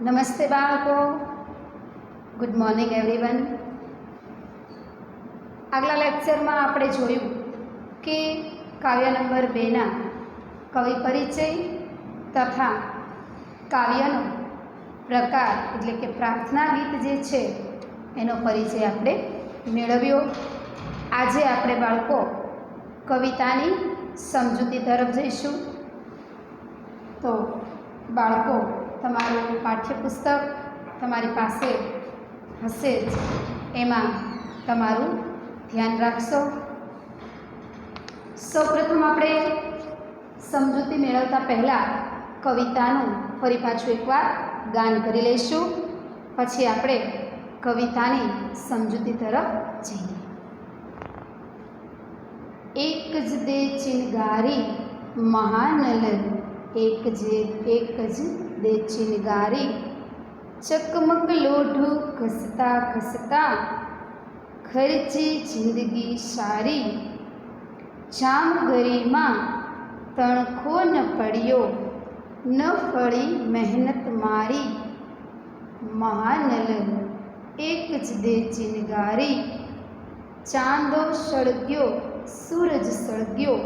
નમસ્તે બાળકો, good morning everyone. આગલા લેક્ચરમાં આપણે જોયું કે કાવ્ય નંબર 2ના કવિ પરિચય તથા કાવ્યનો પ્રકાર એટલે કે પ્રાર્થના ગીત જે છે એનો પરિચય આપણે મેળવ્યો. આજે આપણે બાળકો કવિતાની સમજૂતી તરફ જઈશું. તો બાળકો, તમારું પાઠ્યપુસ્તક તમારી પાસે હશે જ, એમાં તમારું ધ્યાન રાખશો. સૌપ્રથમ આપણે સમજૂતી મેળવતા પહેલાં કવિતાનું ફરી પાછું એકવાર ગાન કરી લઈશું. પછી આપણે કવિતાની સમજૂતી તરફ જઈએ. એક જ દે ચિનગારી મહાનલ, એક જ દે ચિનગારી, ચકમક લોઢું ઘસતા ઘસતા ખર્ચી જિંદગી સારી. જામગરીમાં તણખો ન પડ્યો, ન ફળી મહેનત મારી. મહાનલ એક જ દે ચિનગારી, ચાંદો સળગ્યો સૂરજ સળગ્યો,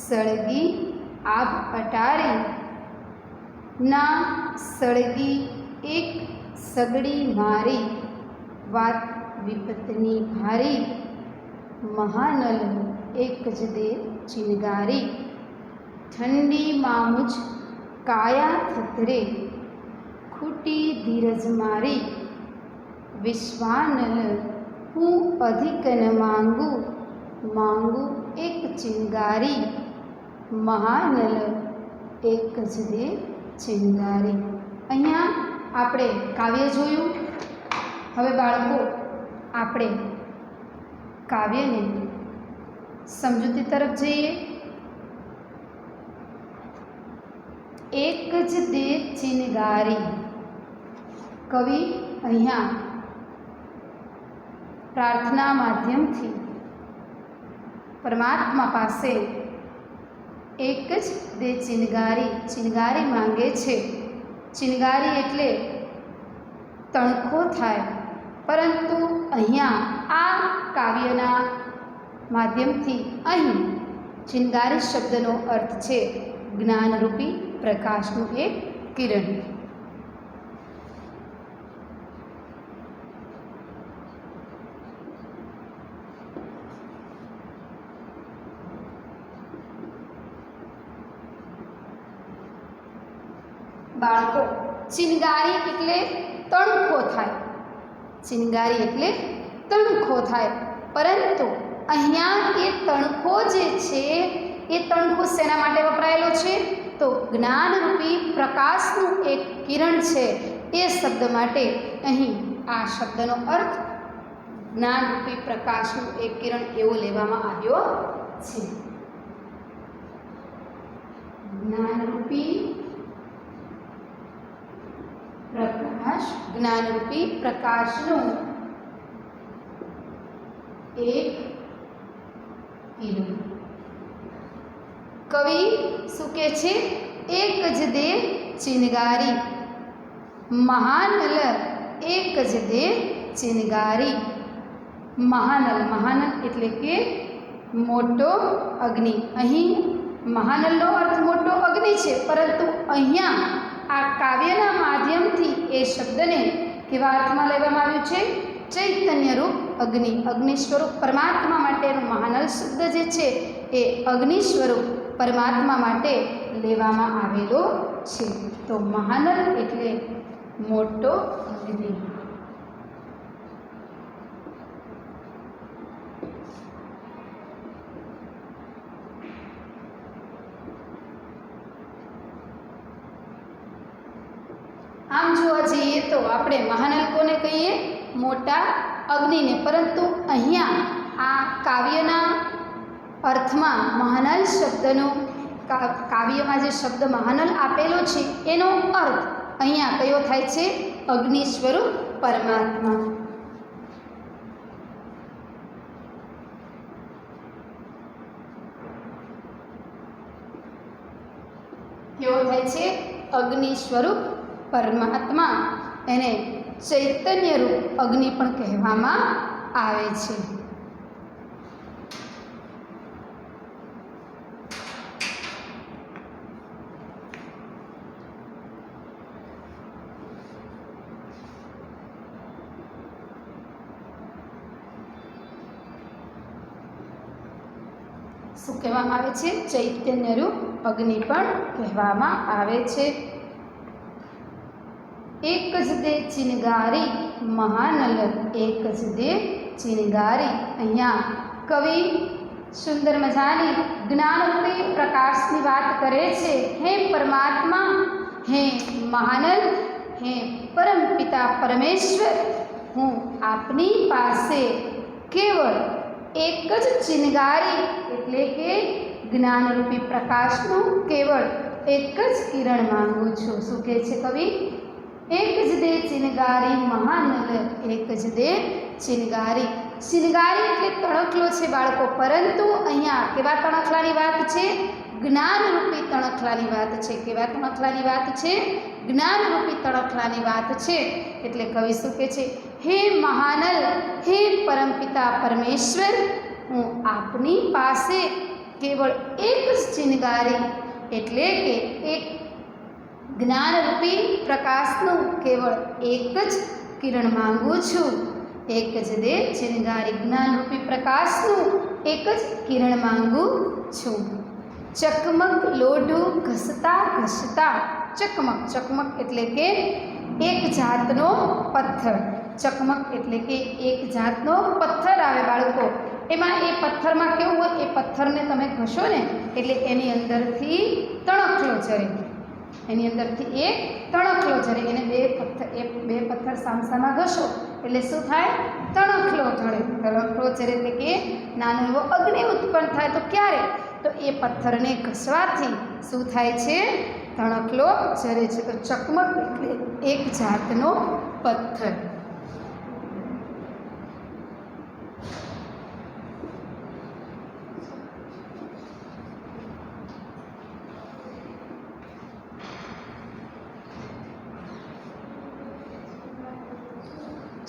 સળગી આભ અટારી. ના સળગી એક સગડી મારી, વાત વિપતની ભારી. મહાનલ એક જ દે ચિનગારી, ઠંડીમાં મુજ કાયા થથરે, ખૂટી ધીરજ મારી. વિશ્વાનલ હું અધિક ન માંગુ, માંગુ એક ચિનગારી. મહાનલ એક જ દે ચિનગારી. અહીંયા આપણે કાવ્ય જોયું. હવે બાળકો, આપણે કાવ્યને સમજૂતી તરફ જઈએ. એક જ દે ચિનગારી. કવિ અહીંયા પ્રાર્થના માધ્યમથી પરમાત્મા પાસે એક જ દે ચિનગારી, ચિનગારી માંગે છે. ચિનગારી એટલે તણખો થાય, પરંતુ અહીંયા આ કાવ્યના માધ્યમથી અહીં ચિનગારી શબ્દનો અર્થ છે જ્ઞાનરૂપી પ્રકાશનું એક કિરણ. બાળકો, ચિનગારી એટલે તણખો થાય. ચિનગારી એટલે તણખો થાય, પરંતુ અહીંયા એ તણખો જે છે એ તણખો શેના માટે વપરાયેલો છે? તો જ્ઞાનરૂપી પ્રકાશનું એક કિરણ છે. એ શબ્દ માટે અહીં આ શબ્દનો અર્થ જ્ઞાનરૂપી પ્રકાશનું એક કિરણ એવો લેવામાં આવ્યો છે. જ્ઞાનરૂપી પ્રકાશ, જ્ઞાનરૂપી પ્રકાશનું એક કિરણ. કવિ શું કહે છે? એક જ દે ચિનગારી, મહાનલ એક જ દે ચિનગારી. મહાનલ, મહાનલ એટલે કે મોટો અગ્નિ. અહીં મહાનલનો અર્થ મોટો અગ્નિ છે, પરંતુ અહીંયા આ કાવ્યના માધ્યમથી એ શબ્દને કેવા અર્થમાં લેવામાં આવ્યું છે? ચૈતન્યરૂપ અગ્નિ, અગ્નિ સ્વરૂપ પરમાત્મા માટેનું મહાનલ શબ્દ જે છે એ અગ્નિ સ્વરૂપ પરમાત્મા માટે લેવામાં આવેલો છે. તો મહાનલ એટલે મોટો અગ્નિ. આમ જોવા જઈએ તો આપણે મહાનલ કોને કહીએ? મોટા અગ્નિને. પરંતુ અહીંયા આ કાવ્યના અર્થમાં મહાનલ શબ્દનો, કાવ્યમાં જે શબ્દ મહાનલ આપેલો છે એનો અર્થ અહીંયા કયો થાય છે? અગ્નિ સ્વરૂપ પરમાત્મા. કેવો થાય છે? અગ્નિ સ્વરૂપ પરમાત્મા એને ચૈતન્ય રૂપ અગ્નિ પણ કહેવામાં આવે છે. શું કહેવામાં આવે છે? ચૈતન્ય રૂપ અગ્નિ પણ કહેવામાં આવે છે. એક જ દે ચિનગારી મહાનલ, એક જ દે ચિનગારી. અહીંયા કવિ સુંદર મજાની જ્ઞાનરૂપી પ્રકાશની વાત કરે છે. હે પરમાત્મા, હે મહાનલ, હે પરમ પિતા પરમેશ્વર, હું આપની પાસે કેવળ એક જ ચિનગારી એટલે કે જ્ઞાનરૂપી પ્રકાશનું કેવળ એક જ કિરણ માંગુ છું. શું કહે છે કવિ? એક જ દે ચિનગારી મહાનલ, એક જ દે ચિનગારી. ચિનગારી એટલે તણખલો છે બાળકો, પરંતુ અહીંયા કેવા તણખલાની વાત છે? જ્ઞાનરૂપી તણખલાની વાત છે. કેવા તણખલાની વાત છે? જ્ઞાનરૂપી તણખલાની વાત છે. એટલે કવિ શું કહે છે? હે મહાનલ, હે પરમપિતા પરમેશ્વર, હું આપની પાસે કેવળ એક જ ચિનગારી એટલે કે એક જ્ઞાનરૂપી પ્રકાશનું કેવળ એક જ કિરણ માંગુ છું. એક જ દે ચિનગારી, જ્ઞાનરૂપી પ્રકાશનું એક જ કિરણ માંગુ છું. ચકમક લોઢું ઘસતા ઘસતા. ચકમક, ચકમક એટલે કે એક જાતનો પથ્થર. ચકમક એટલે કે એક જાતનો પથ્થર આવે બાળકો. એમાં એ પથ્થરમાં કેવું હોય? એ પથ્થરને તમે ઘસો ને એટલે એની અંદરથી તણખલો ઝરે. એની અંદરથી એક તણખલો ઝરે. એને બે પથ્થર સામસામા ઘસો એટલે શું થાય? તણખલો ઝરે. તણખલો ઝરે એટલે કે નાનો એવો અગ્નિ ઉત્પન્ન થાય. તો ક્યારે? તો એ પથ્થરને ઘસવાથી શું થાય છે? તણખલો ઝરે છે. તો ચકમક એટલે એક જાતનો પથ્થર.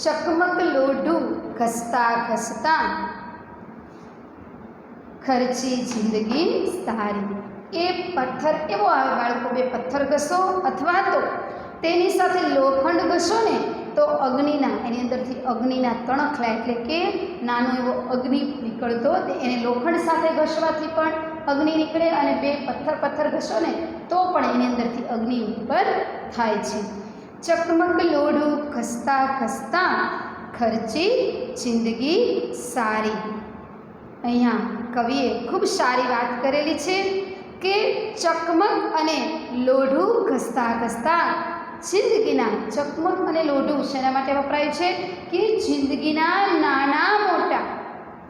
ચકમક લોઢું ઘસતા ઘસતા ખર્ચી જિંદગી સારી. એ પથ્થર એવો આવે બાળકો, બે પથ્થર ઘસો અથવા તો તેની સાથે લોખંડ ઘસો ને તો અગ્નિના, એની અંદરથી અગ્નિના તણખલા એટલે કે નાનો એવો અગ્નિ નીકળતો, એને લોખંડ સાથે ઘસવાથી પણ અગ્નિ નીકળે અને બે પથ્થર ઘસો ને તો પણ એની અંદરથી અગ્નિ ઉત્પન્ન થાય છે. ચકમક લોઢું ઘસતા ઘસતા ખર્ચી જિંદગી સારી. અહીંયા કવિએ ખૂબ સારી વાત કરેલી છે કે ચકમક અને લોઢું ઘસતા ઘસતા જિંદગીના, ચકમક અને લોઢું શેના માટે વપરાયું છે? કે જિંદગીના નાના મોટા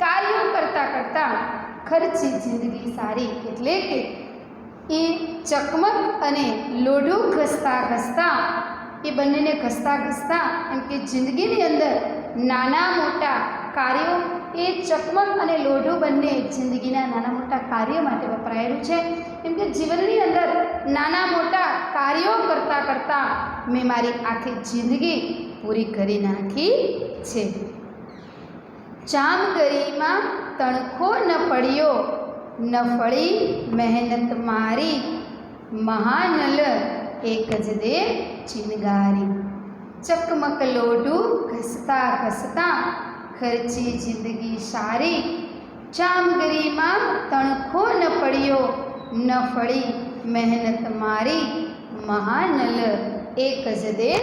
કાર્યો કરતાં કરતાં ખર્ચી જિંદગી સારી. એટલે કે એ ચકમક અને લોઢું ઘસતા ઘસતા, એ બંનેને ઘસતા ઘસતા એમ કે જિંદગીની અંદર નાના મોટા કાર્યો, એ ચકમક અને લોઢું બંને જિંદગીના નાના મોટા કાર્યો માટે વપરાયેલું છે. એમ કે જીવનની અંદર નાના મોટા કાર્યો કરતાં કરતાં મેં મારી આખી જિંદગી પૂરી કરી નાખી છે. જામગરીમાં તણખો ન પડ્યો, ન ફળી મહેનત મારી, મહાનલ એક જ દે ચિનગારી. ચકમક લોઢું ઘસતા ઘસતા ખર્ચી જિંદગી સારી, જામગરીમાં તણખો ન પડ્યો, ન ફળી મહેનત મારી, મહાનલ એક જ દે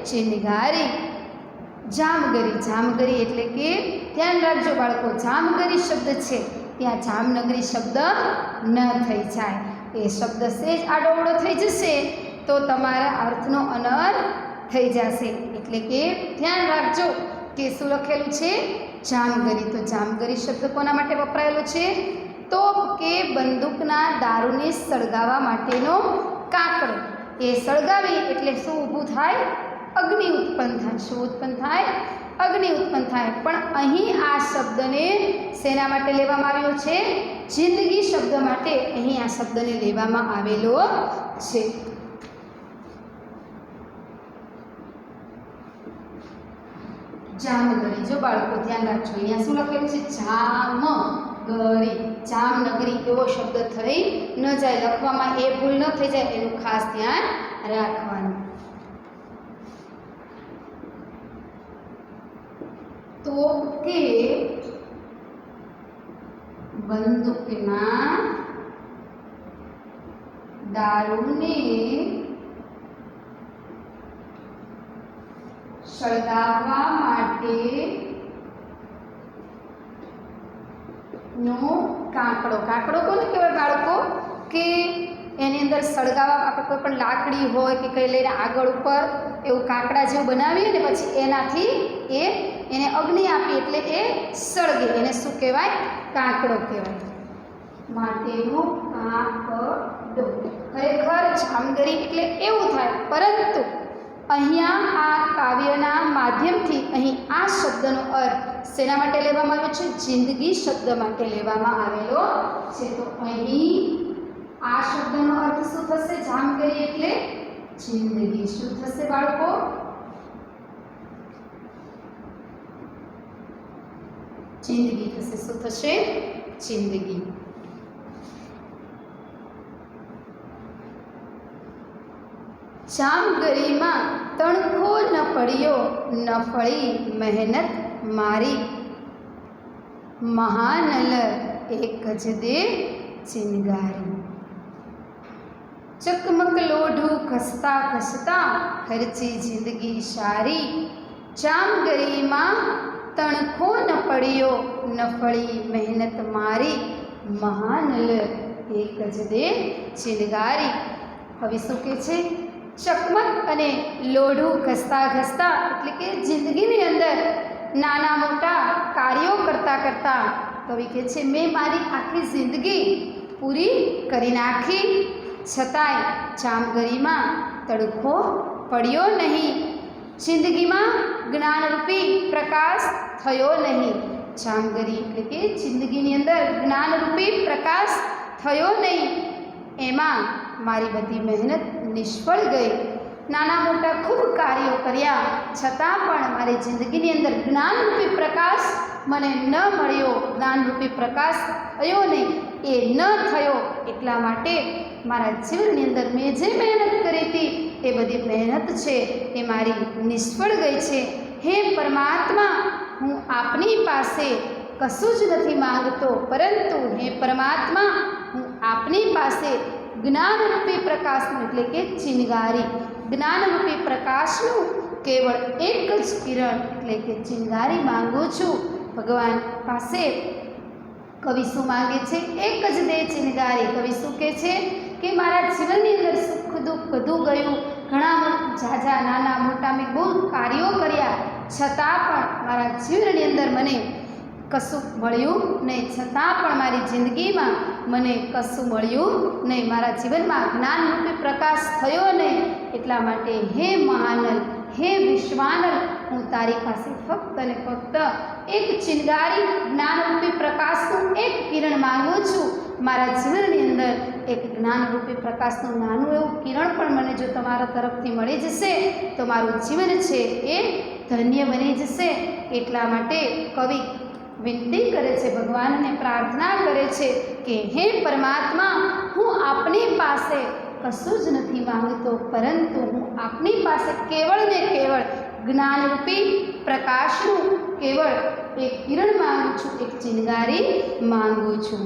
ચિનગારી. જામગરી, જામગરી એટલે કે ધ્યાન રાખજો બાળકો, જામગરી શબ્દ છે ત્યાં જામનગરી શબ્દ ન થઈ જાય. એ શબ્દ સેજ આડોવડો થઈ જશે તો તમારા અર્થનો અનર્થ થઈ જશે. એટલે કે ધ્યાન રાખજો કે શું લખેલું છે? જામગરી. તો જામગરી શબ્દ કોના માટે વપરાયેલો છે? તોપ કે બંદૂકના દારૂને સળગાવવા માટેનો કાકડો. એ સળગાવી એટલે શું ઊભું થાય? અગ્નિ ઉત્પન્ન થાય. શું ઉત્પન્ન થાય? અગ્નિ ઉત્પન્ન થાય. પણ અહીં આ શબ્દને શેના માટે લેવામાં આવ્યો છે? જિંદગી શબ્દ માટે અહીં આ શબ્દને લેવામાં આવેલો છે. જામગરી. જો બાળકો ધ્યાન રાખજો, અહીંયા શું લખેલું છે? જામગરી, જામનગરી એવો શબ્દ થઈ ન જાય, લખવામાં એ ભૂલ ન થઈ જાય એનું ખાસ ધ્યાન રાખવાનું. તો કે બંદૂકના દારૂને સળગાવવા માટે નો કાંકડો. કાંકડો કોને કહેવાય બાળકો? કે એની અંદર સળગાવવા આપણે કોઈ પણ લાકડી હોય કે કંઈ લઈને આગળ ઉપર એવું કાંકડા જેવું બનાવીએ ને પછી એનાથી એને અગ્નિ આપીએ એટલે એ સળગે, એને શું કહેવાય? કાંકડો કહેવાય. માટેનો કાંકડો. ખરેખર જામગરી એટલે એવું થાય, પરંતુ અહીંયા આ કાવ્યના માધ્યમથી અહીં આ શબ્દનો અર્થ શેના માટે લેવામાં આવ્યો છે? જિંદગી શબ્દ માટે લેવામાં આવેલો છે. તો અહીં આ શબ્દનો અર્થ શું થશે? જામગરી એટલે જિંદગી. શું થશે બાળકો? જિંદગી થશે. શું થશે? જિંદગી. જામગરીમાં તણખો ન પડ્યો, ન ફળી મહેનત મારી, મહાનલ એક જ દે ચિનગારી. ચકમક લોઢું ઘસતા ઘસતા ખર્ચી જિંદગી સારી, જામગરીમાં તણખો ન પડ્યો, ન ફળી મહેનત મારી, મહાનલ એક જ દે ચિનગારી. હવે શું કહે છે? ચકમક અને લોઢું ઘસતા ઘસતા એટલે કે જિંદગીની અંદર નાના મોટા કાર્યો કરતાં કરતાં કવિ કહે છે મેં મારી આખી જિંદગી પૂરી કરી નાખી, છતાંય જામગરીમાં તડકો પડ્યો નહીં, જિંદગીમાં જ્ઞાનરૂપી પ્રકાશ થયો નહીં. જામગરી એટલે કે જિંદગીની અંદર જ્ઞાનરૂપી પ્રકાશ થયો નહીં, એમાં મારી બધી મહેનત નિષ્ફળ ગઈ. નાના મોટા ખૂબ કાર્યો કર્યા છતાં પણ મારી જિંદગીની અંદર જ્ઞાનરૂપી પ્રકાશ મને ન મળ્યો, જ્ઞાનરૂપી પ્રકાશ થયો નહીં. એ ન થયો એટલા માટે મારા જીવનની અંદર મેં જે મહેનત કરી હતી એ બધી મહેનત છે એ મારી નિષ્ફળ ગઈ છે. હે પરમાત્મા, હું આપની પાસે કશું જ નથી માંગતો, પરંતુ હે પરમાત્મા, હું આપની પાસે જ્ઞાનરૂપી પ્રકાશનું એટલે કે ચિનગારી, જ્ઞાનરૂપી પ્રકાશનું કેવળ એક જ કિરણ એટલે કે ચિનગારી માંગુ છું. ભગવાન પાસે કવિ શું માંગે છે? એક જ દે ચિનગારી. કવિ શું કહે છે કે મારા જીવનની અંદર સુખ દુઃખ બધું ગયું, ઘણા ઝાઝા નાના મોટા મેં બહુ કાર્યો કર્યા છતાં પણ મારા જીવનની અંદર મને કશું મળ્યું નહીં, છતાં પણ મારી જિંદગીમાં મને કશું મળ્યું નહીં, મારા જીવનમાં જ્ઞાનરૂપી પ્રકાશ થયો નહીં. એટલા માટે હે મહાનલ, હે વિશ્વાનલ, હું તારી પાસે ફક્ત અને ફક્ત એક ચિનગારી જ્ઞાનરૂપી પ્રકાશનું એક કિરણ માંગુ છું. મારા જીવનની અંદર એક જ્ઞાનરૂપી પ્રકાશનું નાનું એવું કિરણ પણ મને જો તમારા તરફથી મળી જશે તો મારું જીવન છે એ ધન્ય બની જશે. એટલા માટે કવિ વિનંતી કરે છે, ભગવાનને પ્રાર્થના કરે છે કે હે પરમાત્મા, હું આપની પાસે કશું જ નથી માંગતો, પરંતુ હું આપની પાસે કેવળ ને કેવળ જ્ઞાનરૂપી પ્રકાશનું કેવળ એક કિરણ માંગુ છું, એક ચિનગારી માંગુ છું.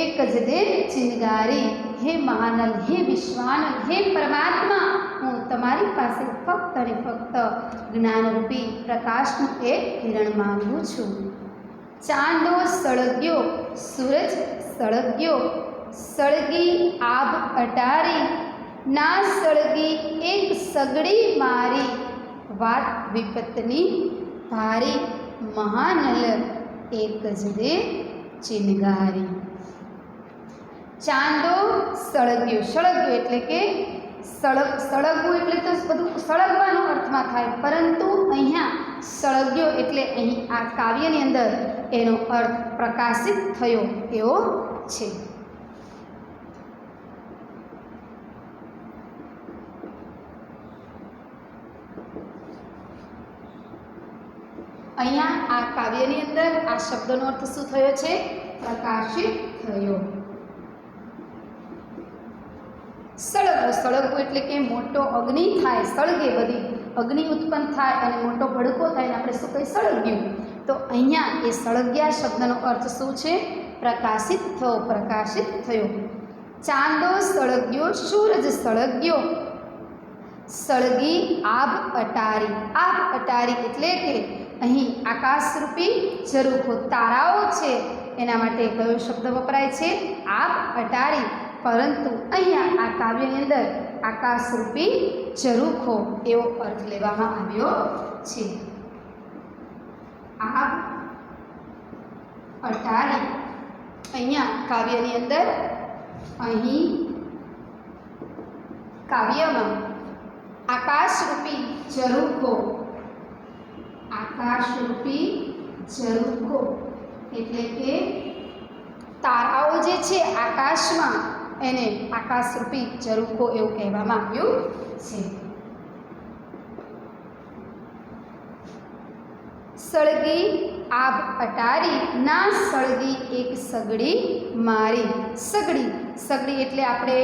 એક જ દે ચિનગારી. હે મહાનલ, હે વિશ્વાનલ, હે પરમાત્મા, હું તમારી પાસે ફક્ત અને ફક્ત જ્ઞાનરૂપી પ્રકાશનું એક કિરણ માંગુ છું. ચાંદો સળગ્યો, સૂરજ સળગ્યો, સળગી આભ અટારી, ના સળગી એક સગડી મારી, વાત વિપતની ભારી, મહાનલ એક જ દે ચિનગારી. ચાંદો સળગ્યો, સળગ્યો એટલે કે સળગવું એટલે તો બધું સળગવાનો અર્થમાં થાય, પરંતુ અહીંયા સળગ્યો એટલે અહીં આ કાવ્યની અંદર એનો અર્થ પ્રકાશિત થયો એવો છે. અહીંયા આ કાવ્યની અંદર આ શબ્દનો અર્થ શું થયો છે? પ્રકાશિત થયો. સળગવું, સળગવું એટલે કે મોટો અગ્નિ થાય, સળગે, બધી અગ્નિ ઉત્પન્ન થાય અને મોટો ભડકો થાય ને આપણે શું કહીએ? સળગ્યું. તો અહીંયા એ સળગ્યા શબ્દનો અર્થ શું છે? પ્રકાશિત થયો, પ્રકાશિત થયો. ચાંદો સળગ્યો, સૂરજ સળગ્યો, સળગી આભ અટારી. આભ અટારી એટલે કે અહીં આકાશરૂપી ઝરૂખો, તારાઓ છે એના માટે કયો શબ્દ વપરાય છે? આભ અટારી. પરંતુ અહીંયા આ કાવ્યની અંદર આકાશરૂપી ઝરૂખો એવો અર્થ લેવામાં આવ્યો છે. આભ અટારી અહીંયા કાવ્યની અંદર, અહીં કાવ્યમાં આકાશરૂપી ઝરૂખો, આકાશરૂપી ઝરૂખો એટલે કે તારાઓ જે છે આકાશમાં, એને આકાશરૂપી ઝરૂખો એવું કહેવામાં આવ્યું છે. સળગી આભ અટારી, ના સળગી એક સગડી મારી. સગડી, સગડી એટલે આપણે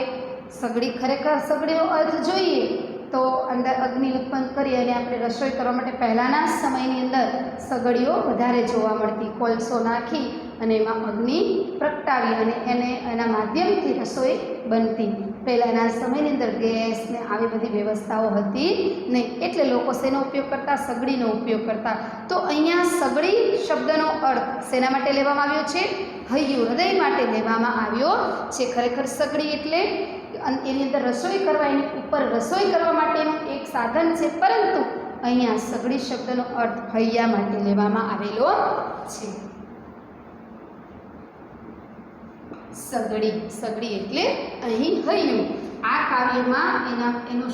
સગડી, ખરેખર સગડીનો અર્થ જોઈએ તો અંદર અગ્નિ ઉત્પન્ન કરી અને આપણે રસોઈ કરવા માટે પહેલાંના સમયની અંદર સગડીઓ વધારે જોવા મળતી. કોલસો નાખી અને એમાં અગ્નિ પ્રગટાવી અને એને એના માધ્યમથી રસોઈ બનતી. પહેલાંના સમયની અંદર ગેસ ને આવી બધી વ્યવસ્થાઓ હતી નહીં, એટલે લોકો શેનો ઉપયોગ કરતા? સગડીનો ઉપયોગ કરતા. તો અહીંયા સગડી શબ્દનો અર્થ શેના માટે લેવામાં આવ્યો છે? હૈયું, હૃદય માટે લેવામાં આવ્યો છે. ખરેખર સગડી એટલે એની અંદર રસોઈ કરવા, એની ઉપર રસોઈ કરવા માટેનું એક સાધન છે, પરંતુ અહીંયા સગડી શબ્દનો અર્થ હૈયા માટે લેવામાં આવેલો છે. સગડી, સગડી એટલે અહીં હૈયું. આ કાવ્યમાં એનો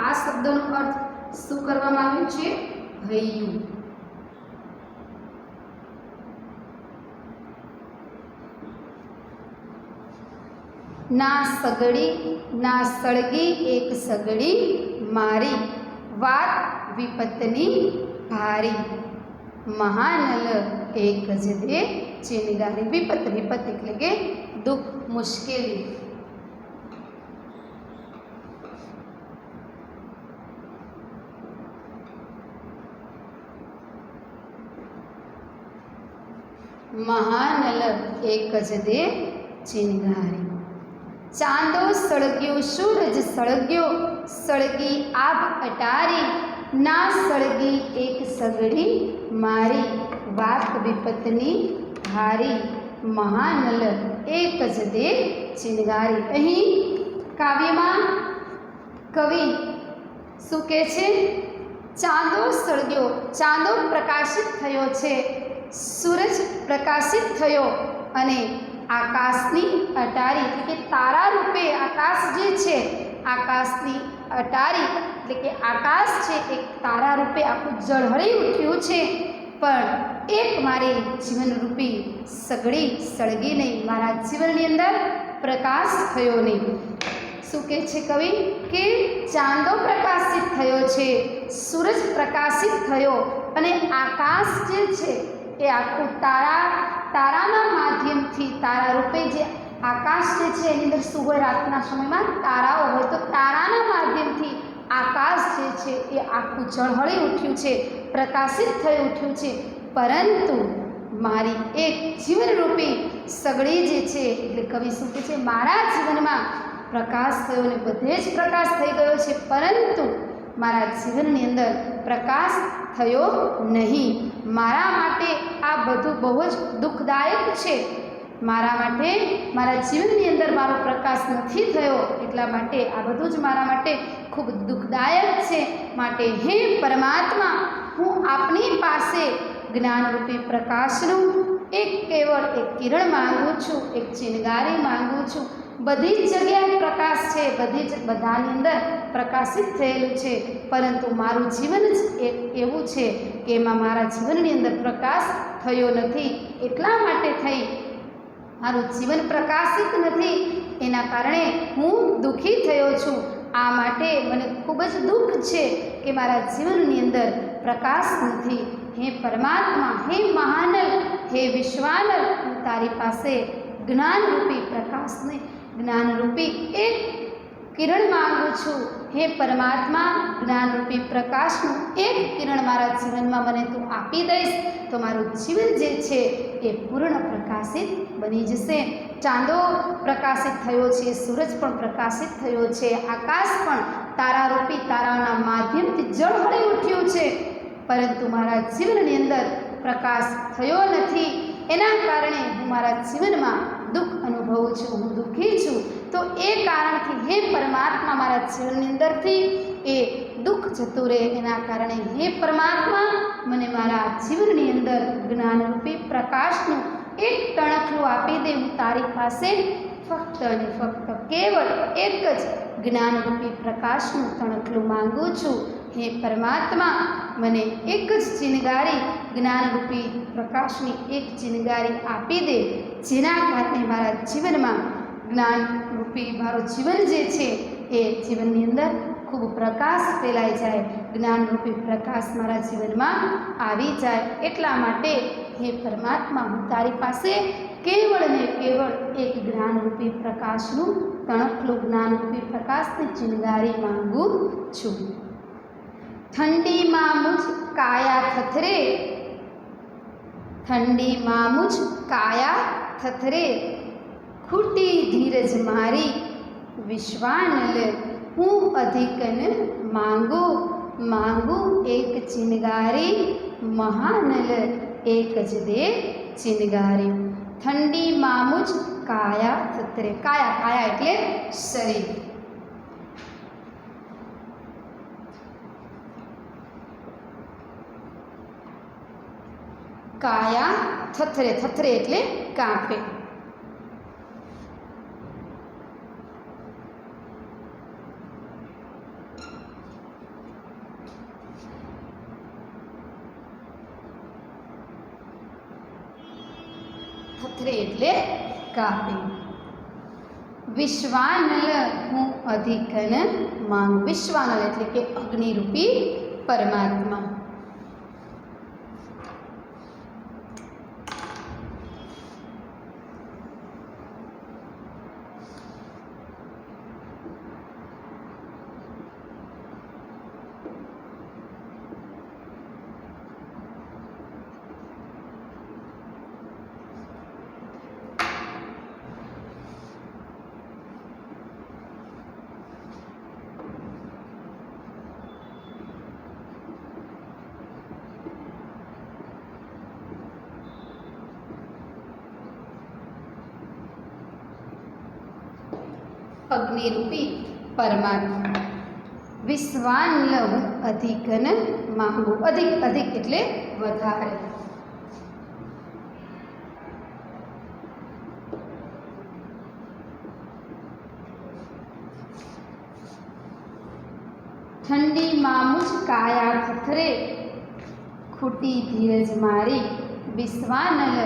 આ શબ્દનો અર્થ શું કરવામાં આવ્યું છે? હૈયું. ના સગડી, ના સળગી એક સગડી મારી, વાત વિપતની ભારી, મહાનલ એક જ દે ચિનગારી. વિપત, વિપત એટલે કે દુઃખ, મુશ્કેલી. મહાનલ એક જ દે ચિનગારી. ચાંદો સળગ્યો, સૂરજ સળગ્યો, સળગી આભ અટારી, ના સળગી એક સગડી મારી, વાત વિપતની ભારી, મહાનલ એક જ દે ચિનગારી. અહીં કાવ્યમાં કવિ શું કહે છે? ચાંદો સળગ્યો, ચાંદો પ્રકાશિત થયો છે, સૂરજ પ્રકાશિત થયો અને આકાશની અટારી એટલે કે તારા રૂપે આકાશ જે છે, આકાશની અટારી એટલે કે આકાશ છે એક તારા રૂપે આખું ઝળહળી ઉઠ્યું છે, પણ એક મારી જીવનરૂપી સગડી સળગી નહીં, મારા જીવનની અંદર પ્રકાશ થયો નહીં. શું કહે છે કવિ? કે ચાંદો પ્રકાશિત થયો છે, સૂરજ પ્રકાશિત થયો અને આકાશ જે છે એ આખું તારાના માધ્યમથી, તારા રૂપે જે આકાશ જે છે એની અંદર શું હોય? રાતના સમયમાં તારાઓ હોય, તો તારાના માધ્યમથી આકાશ જે છે એ આખું ઝળહળી ઉઠ્યું છે, પ્રકાશિત થઈ ઉઠ્યું છે, પરંતુ મારી એક જીવનરૂપી સગડી જે છે, એટલે કવિ શું કહે છે? મારા જીવનમાં પ્રકાશ થયો ને બધે જ પ્રકાશ થઈ ગયો છે, પરંતુ મારા જીવનની અંદર પ્રકાશ થયો નહીં. મારા માટે આ બધું બહુ જ દુઃખદાયક છે. મારા માટે, મારા જીવનની અંદર મારો પ્રકાશ નથી થયો, એટલા માટે આ બધું જ મારા માટે ખૂબ દુઃખદાયક છે. માટે હે પરમાત્મા, હું આપની પાસે જ્ઞાનરૂપી પ્રકાશનું કેવળ એક કિરણ માંગુ છું, એક ચિનગારી માંગુ છું. બધી જ જગ્યાએ પ્રકાશ છે, બધાની અંદર પ્રકાશિત થયેલું છે, પરંતુ મારું જીવન જ એવું છે કે એમાં મારા જીવનની અંદર પ્રકાશ થયો નથી. એટલા માટે થઈ મારું જીવન પ્રકાશિત નથી, એના કારણે હું દુઃખી થયો છું. આ માટે મને ખૂબ જ દુઃખ છે કે મારા જીવનની અંદર પ્રકાશ નથી. હે પરમાત્મા, હે મહાનલ, હે વિશ્વાનલ, હું તારી પાસે જ્ઞાનરૂપી પ્રકાશને, જ્ઞાનરૂપી એક કિરણ માંગુ છું. હે પરમાત્મા, જ્ઞાનરૂપી પ્રકાશનું એક કિરણ મારા જીવનમાં મને તું આપી દઈશ તો મારું જીવન જે છે એ પૂર્ણ પ્રકાશિત બની જશે. ચાંદો પ્રકાશિત થયો છે, સૂરજ પણ પ્રકાશિત થયો છે, આકાશ પણ તારારૂપી તારાના માધ્યમથી ઝળહળી ઉઠ્યું છે, પરંતુ મારા જીવનની અંદર પ્રકાશ થયો નથી. એના કારણે હું મારા જીવનમાં દુઃખ અનુભવું છું, હું દુઃખી છું. તો એ કારણથી હે પરમાત્મા, મારા જીવનની અંદરથી એ દુઃખ જતું રહે. એના કારણે હે પરમાત્મા, મને મારા જીવનની અંદર જ્ઞાનરૂપી પ્રકાશનું એક તણખલું આપી દે. હું તારી પાસે ફક્ત અને ફક્ત કેવળ એક જ જ્ઞાનરૂપી પ્રકાશનું તણખલું માંગુ છું. હે પરમાત્મા, મને એક જ ચિનગારી, જ્ઞાનરૂપી પ્રકાશની એક ચિનગારી આપી દે, જેના કારણે મારા જીવનમાં જ્ઞાનરૂપી મારું જીવન જે છે એ જીવનની અંદર ખૂબ પ્રકાશ ફેલાઈ જાય, જ્ઞાનરૂપી પ્રકાશ મારા જીવનમાં આવી જાય. એટલા માટે હે પરમાત્મા, હું તારી પાસે કેવળ ને કેવળ એક જ્ઞાનરૂપી પ્રકાશનું તણખલું, જ્ઞાનરૂપી પ્રકાશની ચિનગારી માંગુ છું. ઠંડીમાં મુझ કાયા થથરે, ઠંડીમાં મુझ કાયા થથરે, ખૂટી ધીરજ મારી વિશ્વાનલ, હું અધિકન માંગુ, માંગુ એક ચિનગારી મહાનલ, એક જ દે ચિનગારી. ઠંડીમાં મુझ કાયા થથરે, કાયા, કાયા એટલે શરીર. કાયા થથરે, થથરે એટલે કાંપે. થથરે એટલે કાપે. વિશ્વાનલ, હું અધિકન માંગુ. વિશ્વાનલ એટલે કે અગ્નિરૂપી પરમાત્મા. અગ્નિરૂપી પરમાત્મા. વિશ્વાનલ, હું અધિકન માંગુ. અધિક, અધિક એટલે વધારે. ઠંડીમાં મુझ કાયા થથરે, ખૂટી ધીરજ મારી વિશ્વાનલ,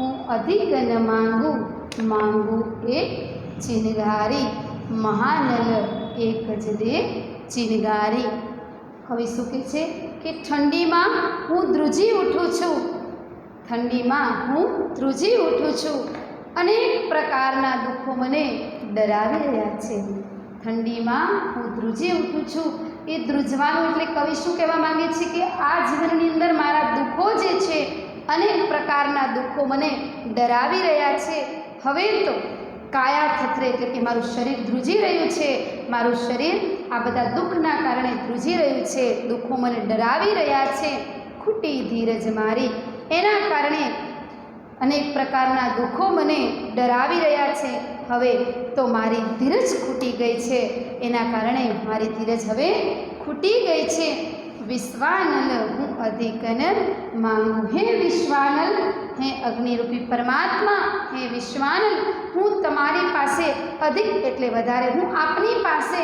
હું અધિકન માંગુ, માંગુ એક ચિનગારી મહાનલ, એક જ દે ચિનગારી. કવિ શું કહે છે કે ઠંડીમાં હું ધ્રુજી ઉઠું છું, ઠંડીમાં હું ધ્રુજી ઉઠું છું, અનેક પ્રકારના દુઃખો મને ડરાવી રહ્યા છે. ઠંડીમાં હું ધ્રુજી ઉઠું છું. એ ધ્રુજવાનું એટલે કવિ શું કહેવા માંગે છે કે આ જીવનની અંદર મારા દુઃખો જે છે, અનેક પ્રકારના દુઃખો મને ડરાવી રહ્યા છે. હવે તો કાયા થથરે એટલે કે મારું શરીર ધ્રુજી રહ્યું છે, મારું શરીર આ બધા દુઃખના કારણે ધ્રુજી રહ્યું છે, દુઃખો મને ડરાવી રહ્યા છે. ખૂટી ધીરજ મારી, એના કારણે અનેક પ્રકારના દુઃખો મને ડરાવી રહ્યા છે. હવે તો મારી ધીરજ ખૂટી ગઈ છે, એના કારણે મારી ધીરજ હવે ખૂટી ગઈ છે. વિશ્વાનલ, હું અધિકન માંગુ. હે વિશ્વાનલ, હે અગ્નિરૂપી પરમાત્મા, હે વિશ્વાનલ, હું તમારી પાસે અધિક એટલે વધારે, હું આપની પાસે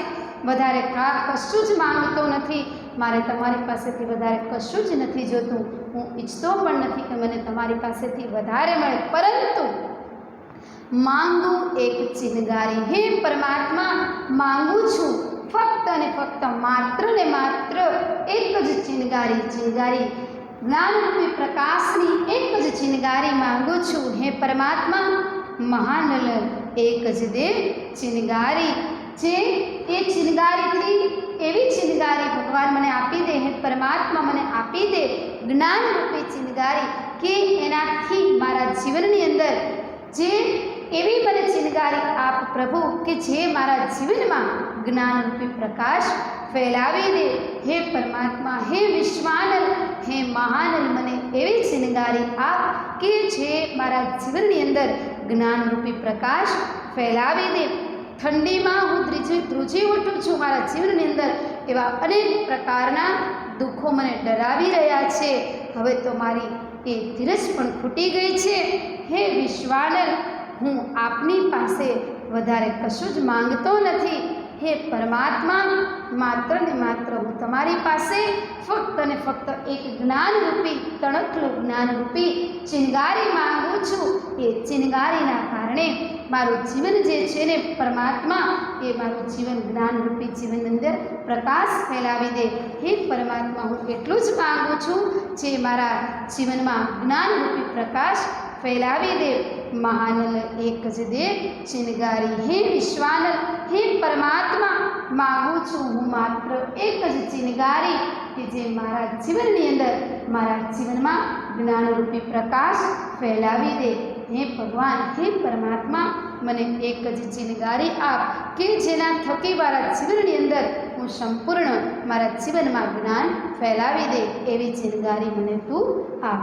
વધારે કશું જ માંગતો નથી. મારે તમારી પાસેથી વધારે કશું જ નથી જોતું. હું ઈચ્છતો પણ નથી કે મને તમારી પાસેથી વધારે મળે, પરંતુ માંગુ એક ચિનગારી. હે પરમાત્મા, માંગુ છું ફક્ત અને ફક્ત માત્ર ને માત્ર એક જ ચિનગારી જ્ઞાનરૂપી પ્રકાશની એક જ ચિનગારી માંગુ છું. હે પરમાત્મા મહાનલ એક જ દે ચિનગારી. જે એ ચિનગારીથી એવી ચિનગારી ભગવાન મને આપી દે, હે પરમાત્મા મને આપી દે જ્ઞાનરૂપી ચિનગારી, કે એનાથી મારા જીવનની અંદર જે એવી મને ચિનગારી આપ પ્રભુ કે જે મારા જીવનમાં જ્ઞાનરૂપી પ્રકાશ ફેલાવી દે. હે પરમાત્મા, હે વિશ્વાનલ, હે મહાનલ, મને એવી ચિનગારી આપ કે જે મારા જીવનની અંદર જ્ઞાનરૂપી પ્રકાશ ફેલાવી દે. ઠંડીમાં હું ધ્રુજી ઉઠું છું. મારા જીવનની અંદર એવા અનેક પ્રકારના દુઃખો મને ડરાવી રહ્યા છે. હવે તો મારી એ ધીરજ પણ ખૂટી ગઈ છે. હે વિશ્વાનર, હું આપની પાસે વધારે કશું જ માંગતો નથી. હે પરમાત્મા, માત્ર ને માત્ર હું તમારી પાસે ફક્ત ને ફક્ત એક જ્ઞાનરૂપી તણખલું જ્ઞાનરૂપી ચિનગારી માંગુ છું. એ ચિનગારીના કારણે મારું જીવન જે છે ને પરમાત્મા, એ મારું જીવન જ્ઞાનરૂપી જીવનની અંદર પ્રકાશ ફેલાવી દે. હે પરમાત્મા, હું એટલું જ માંગુ છું જે મારા જીવનમાં જ્ઞાનરૂપી પ્રકાશ ફેલાવી દે. મહાનલ એક જ દે ચિનગારી. હે વિશ્વાનલ, હે પરમાત્મા, માંગુ છું હું માત્ર એક જ ચિનગારી કે જે મારા જીવનની અંદર મારા જીવનમાં જ્ઞાનરૂપી પ્રકાશ ફેલાવી દે. હે ભગવાન, હે પરમાત્મા, મને એક જ ચિનગારી આપ કે જેના થકી મારા જીવનની અંદર હું સંપૂર્ણ મારા જીવનમાં જ્ઞાન ફેલાવી દે. એવી ચિનગારી મને તું આપ.